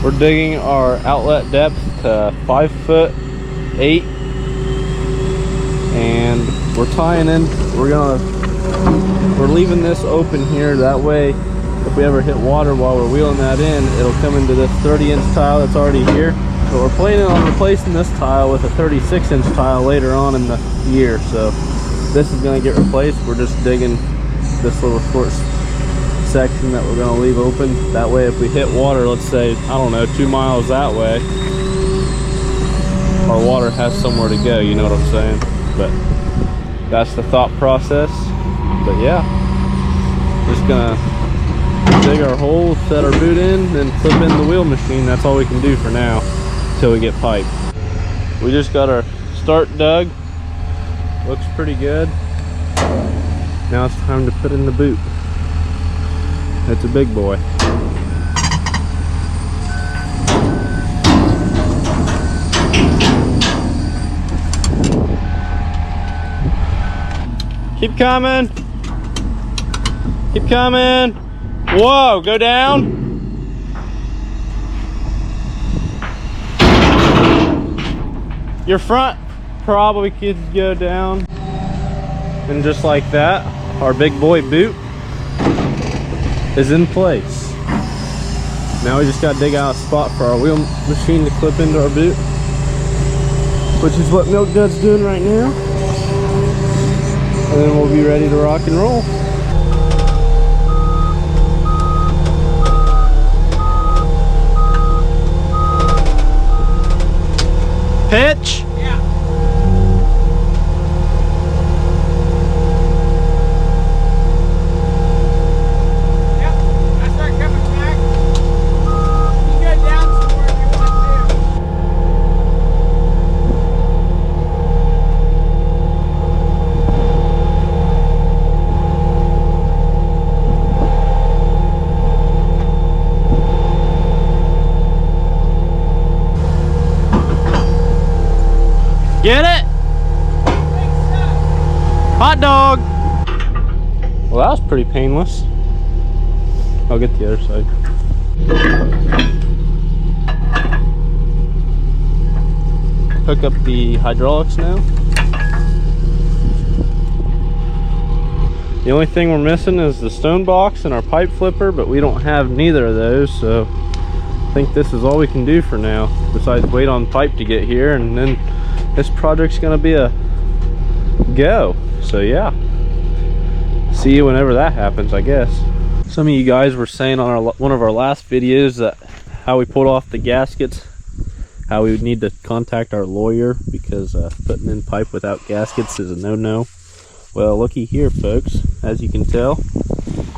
We're digging our outlet depth to 5'8", and we're tying in. We're leaving this open here. That way, if we ever hit water while we're wheeling that in, it'll come into this 30-inch tile that's already here. So we're planning on replacing this tile with a 36-inch tile later on in the year. So this is going to get replaced. We're just digging this little short section that we're going to leave open. That way, if we hit water, let's say, I don't know, 2 miles that way, our water has somewhere to go, you know what I'm saying? But that's the thought process. But yeah, just gonna dig our holes, set our boot in, and clip in the wheel machine. That's all we can do for now until we get pipe. We just got our start dug. Looks pretty good. Now it's time to put in the boot. It's a big boy. Keep coming. Keep coming. Whoa, go down. Your front probably could go down. And just like that, our big boy boot is in place. Now we just got to dig out a spot for our wheel machine to clip into our boot, which is what Milk Dud's doing right now. And then we'll be ready to rock and roll. Pitch. Yeah. Yep. I start coming back. You can go down some more if you want to. Get it? Hot dog. Well, that was pretty painless. I'll get the other side. Hook up the hydraulics now. The only thing we're missing is the stone box and our pipe flipper, but we don't have neither of those, so I think this is all we can do for now, besides wait on pipe to get here, and then this project's gonna be a go. So yeah, see you whenever that happens, I guess. Some of you guys were saying on one of our last videos that how we pulled off the gaskets, how we would need to contact our lawyer because putting in pipe without gaskets is a no-no. Well, looky here, folks. As you can tell,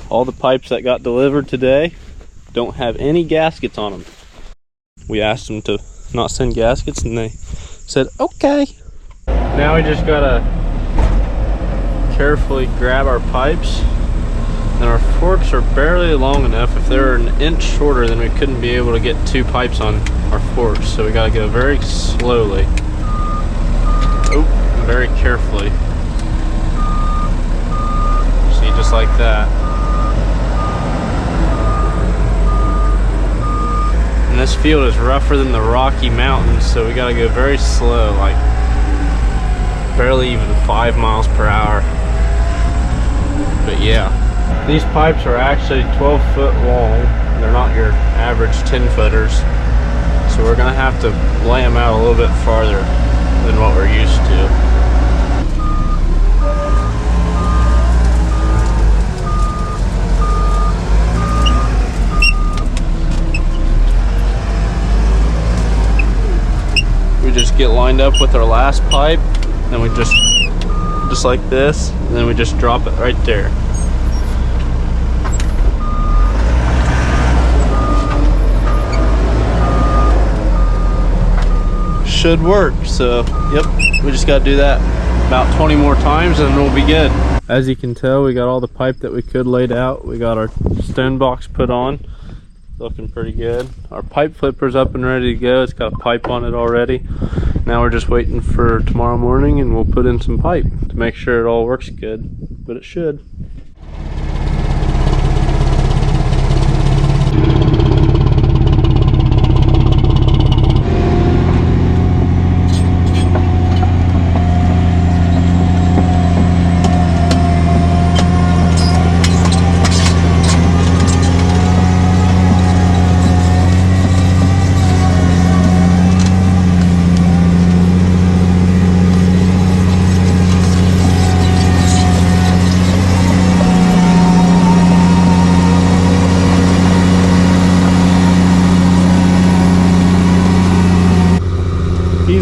all the pipes that got delivered today don't have any gaskets on them. We asked them to not send gaskets, and they said okay. Now we just gotta carefully grab our pipes, and our forks are barely long enough. If they were an inch shorter, then we couldn't be able to get 2 pipes on our forks, so we gotta go very slowly. Oh, very carefully. See, just like that. And this field is rougher than the Rocky Mountains, so we gotta go very slow, like barely even 5 miles per hour. But yeah, these pipes are actually 12 foot long. They're not your average 10 footers. So we're gonna have to lay them out a little bit farther than what we're used to. We just get lined up with our last pipe, and we just like this, and then we just drop it right there. Should work. So yep, we just got to do that about 20 more times and we'll be good. As you can tell, we got all the pipe that we could laid out. We got our stone box put on, looking pretty good. Our pipe flipper's up and ready to go. It's got a pipe on it already. Now we're just waiting for tomorrow morning, and we'll put in some pipe to make sure it all works good, but it should.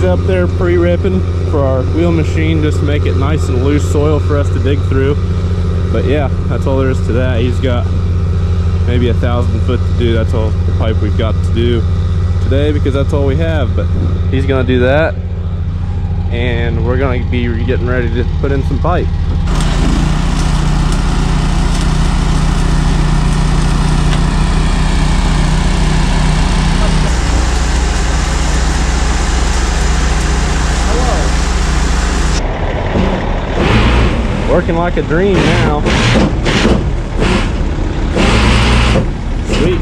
He's up there pre-ripping for our wheel machine just to make it nice and loose soil for us to dig through. But yeah, that's all there is to that. He's got maybe 1,000 foot to do. That's all the pipe we've got to do today because that's all we have. But he's gonna do that, and we're gonna be getting ready to put in some pipe. Working like a dream now. Sweet.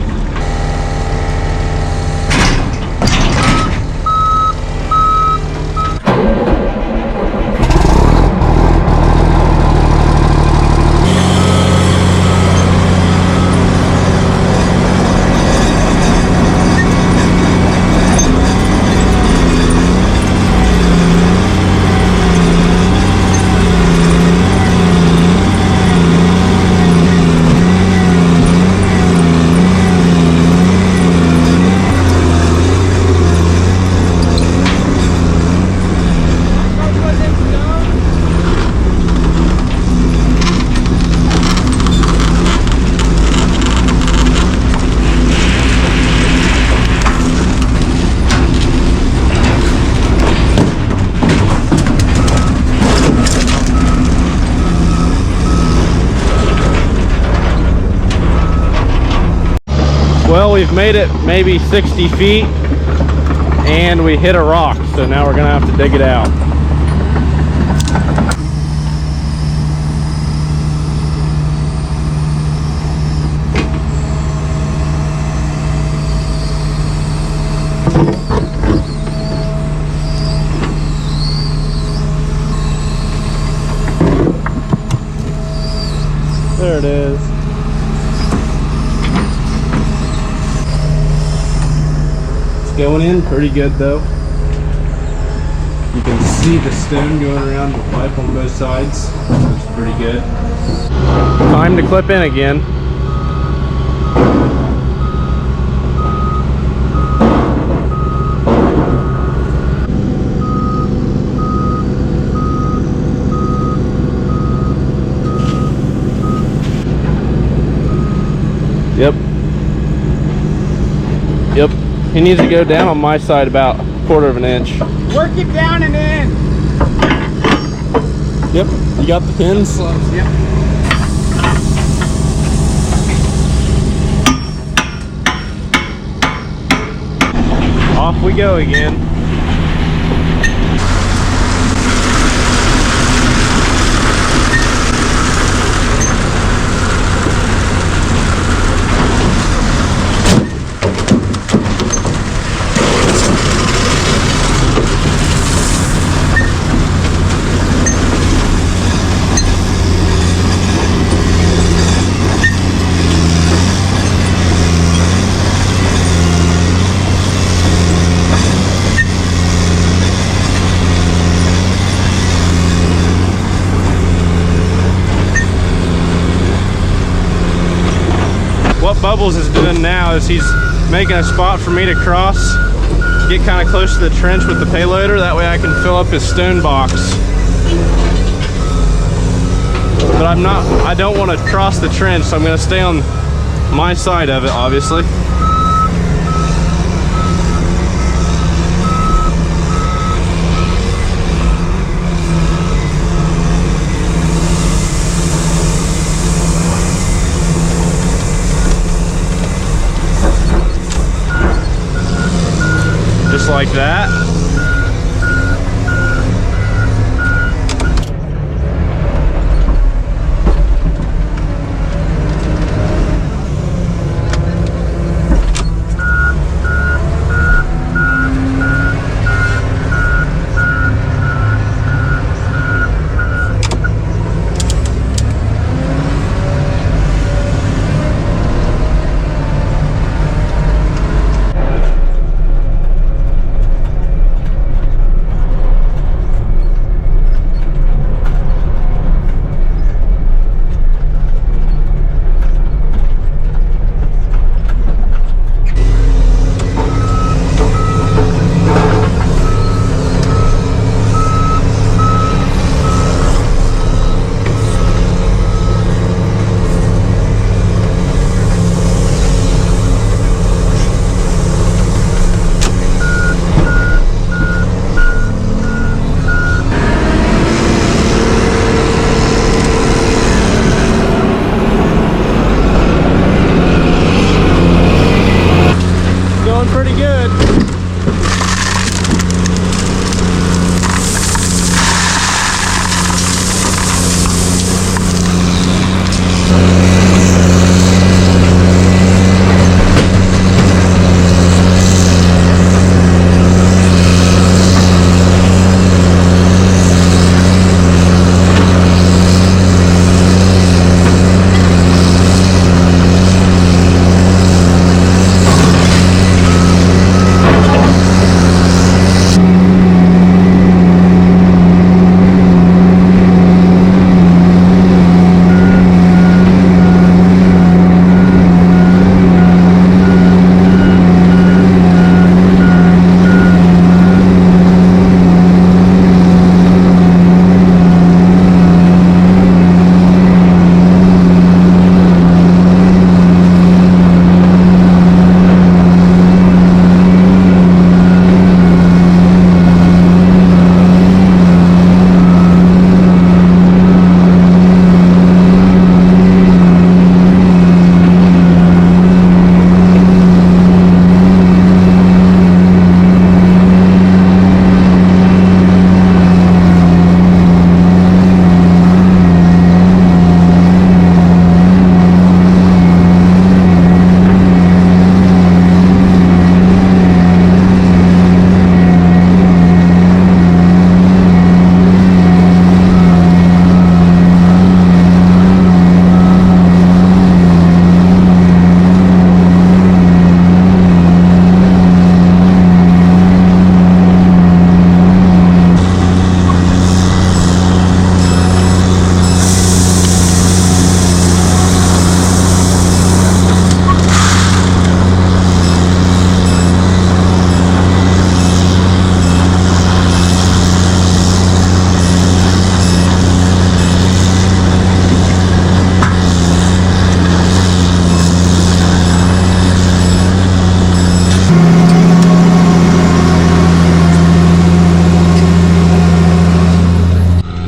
Well, we've made it maybe 60 feet and we hit a rock, so now we're gonna have to dig it out. There it is. Going in pretty good though. You can see the stone going around the pipe on both sides. Looks pretty good. Time to clip in again. Yep. Yep. He needs to go down on my side about 1/4 inch. Work it down and in. Yep, you got the pins? Yep. Off we go again. What Bubbles is doing now is he's making a spot for me to cross, get kind of close to the trench with the payloader, that way I can fill up his stone box. But I don't want to cross the trench, so I'm going to stay on my side of it, obviously. Just like that. going pretty good.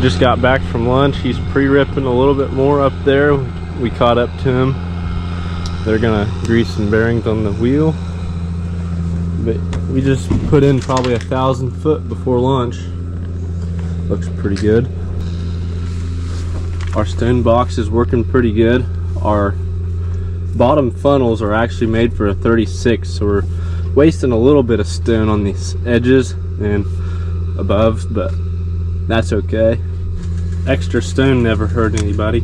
Just got back from lunch. He's pre-ripping a little bit more up there. We caught up to him. They're gonna grease some bearings on the wheel. But we just put in probably 1,000 foot before lunch. Looks pretty good. Our stone box is working pretty good. Our bottom funnels are actually made for a 36, so we're wasting a little bit of stone on these edges and above, but that's okay. Extra stone never hurt anybody.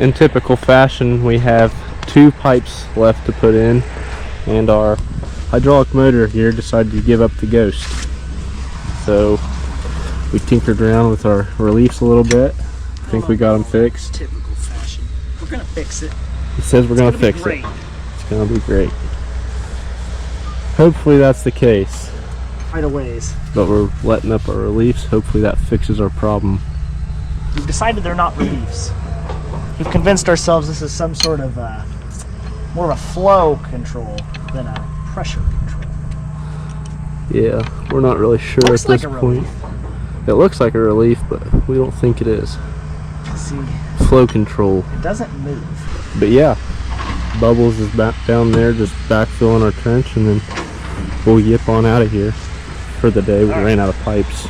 In typical fashion, we have 2 pipes left to put in, and our hydraulic motor here decided to give up the ghost. So we tinkered around with our reliefs a little bit. I think we got them fixed. Typical fashion. We're gonna fix it. It says we're gonna fix it. It's gonna be great. Hopefully that's the case. Quite a ways. But we're letting up our reliefs. Hopefully that fixes our problem. We've decided they're not reliefs. We've convinced ourselves this is some sort of more of a flow control than a pressure control. Yeah, we're not really sure at this point. It looks like a relief, but we don't think it is. See, flow control. it doesn't move. But yeah, Bubbles is back down there just backfilling our trench, and then we'll yip on out of here for the day. We ran out of pipes,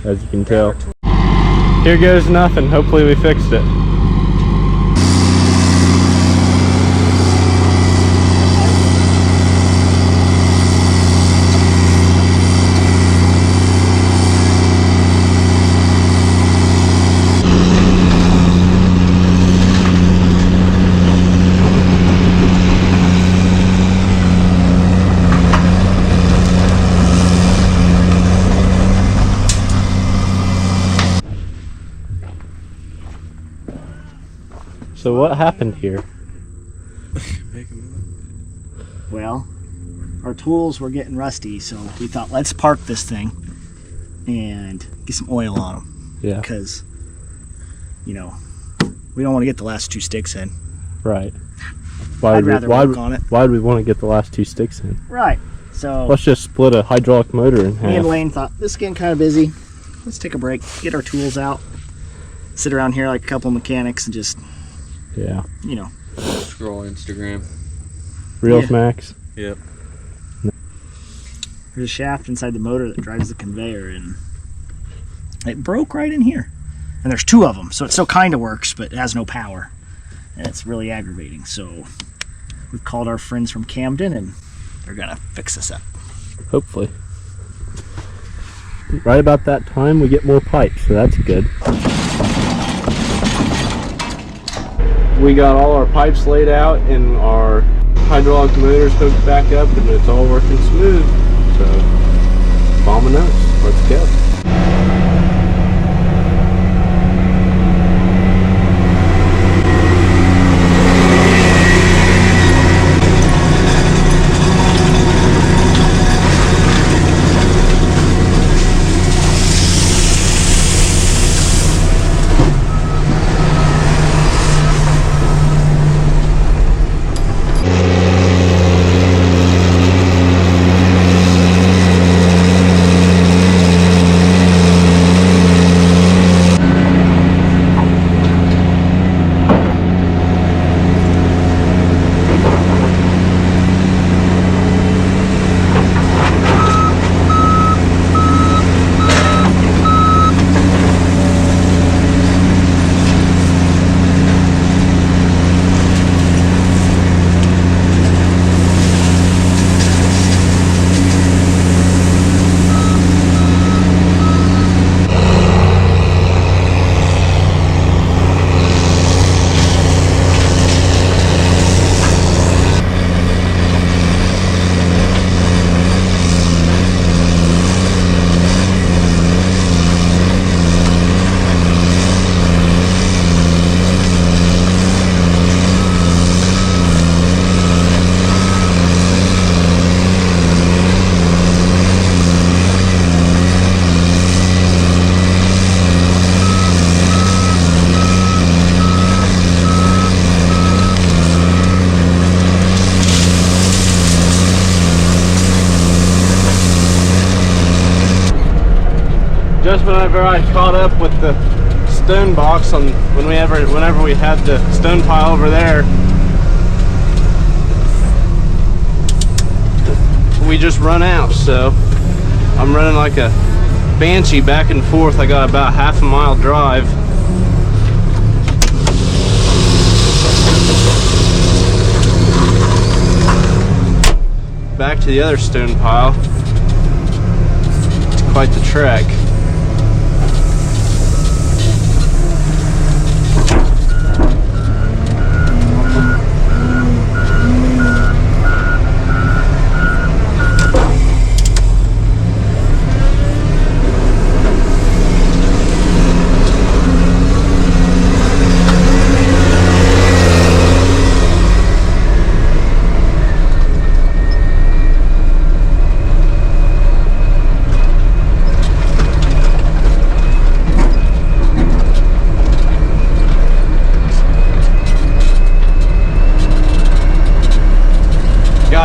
as you can tell. Here goes nothing. Hopefully we fixed it. So what happened here? Well, our tools were getting rusty, so we thought, let's park this thing and get some oil on them. Yeah. Because, you know, we don't want to get the last 2 sticks in. Right. I'd rather work on it. Why would we want to get the last 2 sticks in? Right. So let's just split a hydraulic motor in half. me and Lane thought, this is getting kind of busy. Let's take a break, get our tools out, sit around here like a couple mechanics and just, yeah, you know. Scroll Instagram. Reels Max. Yep. There's a shaft inside the motor that drives the conveyor, and it broke right in here. And there's 2 of them, so it still kind of works, but it has no power. And it's really aggravating. So we've called our friends from Camden, and they're gonna fix this up. Hopefully. Right about that time, we get more pipes, so that's good. We got all our pipes laid out and our hydraulic motors hooked back up, and it's all working smooth. So, vamonos, let's go. Just whenever I caught up with the stone box on whenever we had the stone pile over there, we just run out. So I'm running like a banshee back and forth. I got about half a mile drive. Back to the other stone pile. It's quite the trek.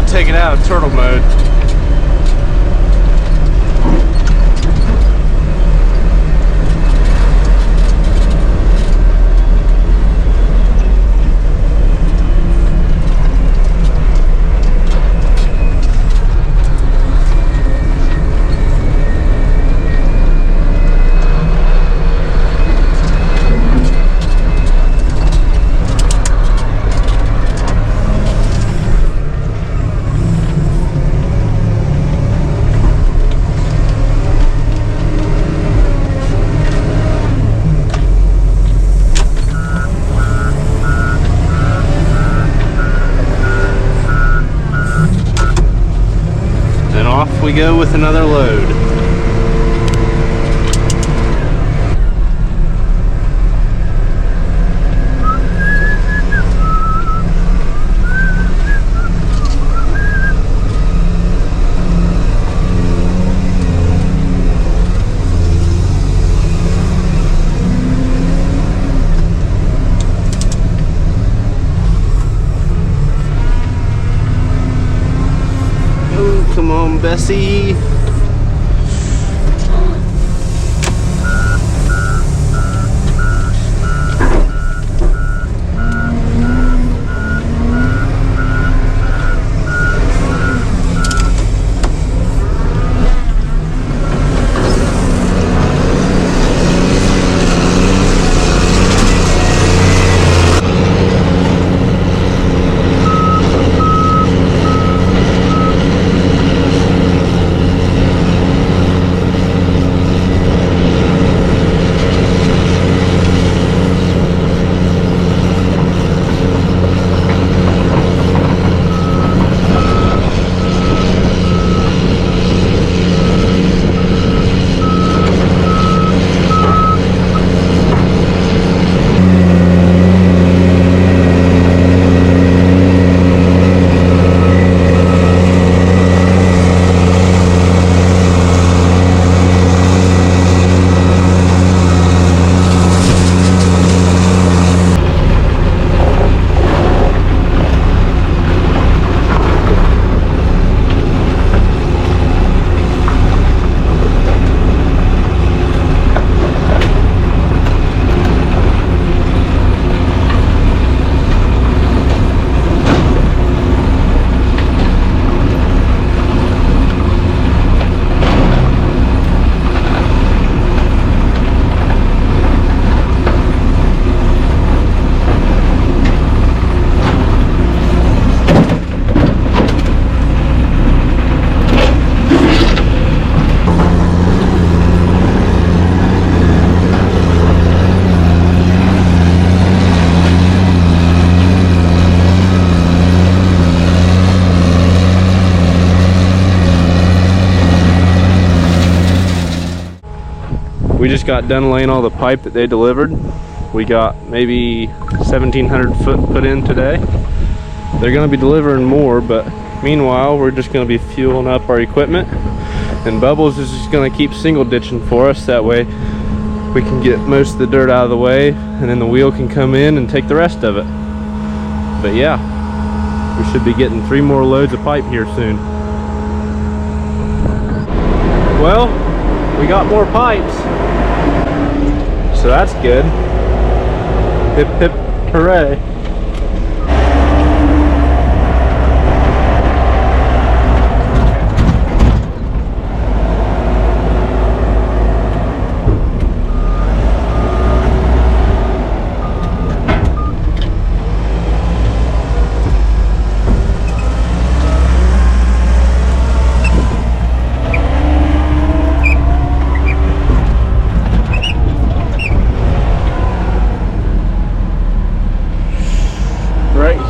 Take it out of turtle mode. We go with another load. Come on, Bessie. We just got done laying all the pipe that they delivered. We got maybe 1,700 foot put in today. They're gonna be delivering more, but meanwhile, we're just gonna be fueling up our equipment. And Bubbles is just gonna keep single ditching for us. That way we can get most of the dirt out of the way, and then the wheel can come in and take the rest of it. But yeah, we should be getting 3 more loads of pipe here soon. Well, we got more pipes, so that's good. Hip hip hooray.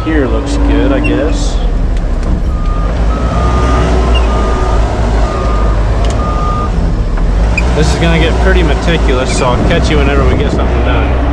Here looks good, I guess. This is gonna get pretty meticulous, so I'll catch you whenever we get something done.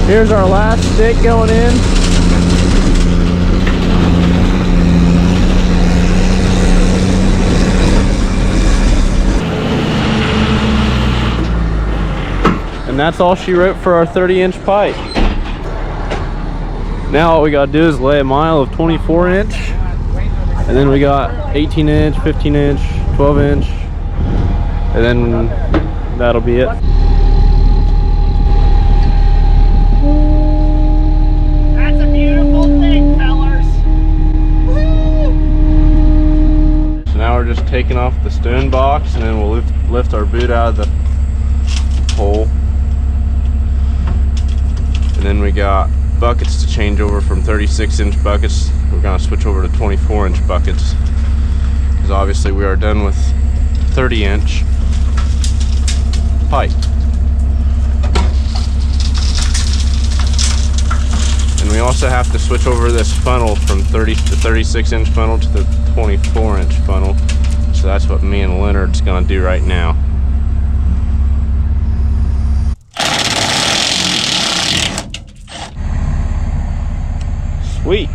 Here's our last stick going in. And that's all she wrote for our 30-inch pipe. Now all we gotta do is lay a mile of 24-inch, and then we got 18-inch, 15-inch, 12-inch, and then that'll be it. That's a beautiful thing, fellers. So now we're just taking off the stone box, and then we'll lift our boot out of the hole. And then we got buckets to change over from 36-inch buckets. We're gonna switch over to 24-inch buckets, because obviously we are done with 30-inch pipe. And we also have to switch over this funnel from 36-inch funnel to the 24-inch funnel. So that's what me and Leonard's gonna do right now. Sweet.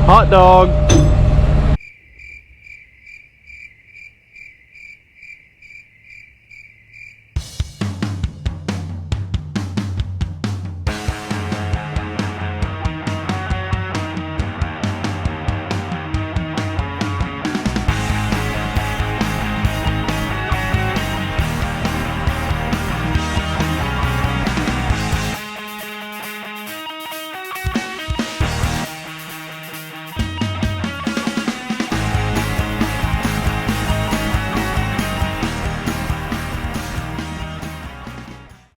Hot dog.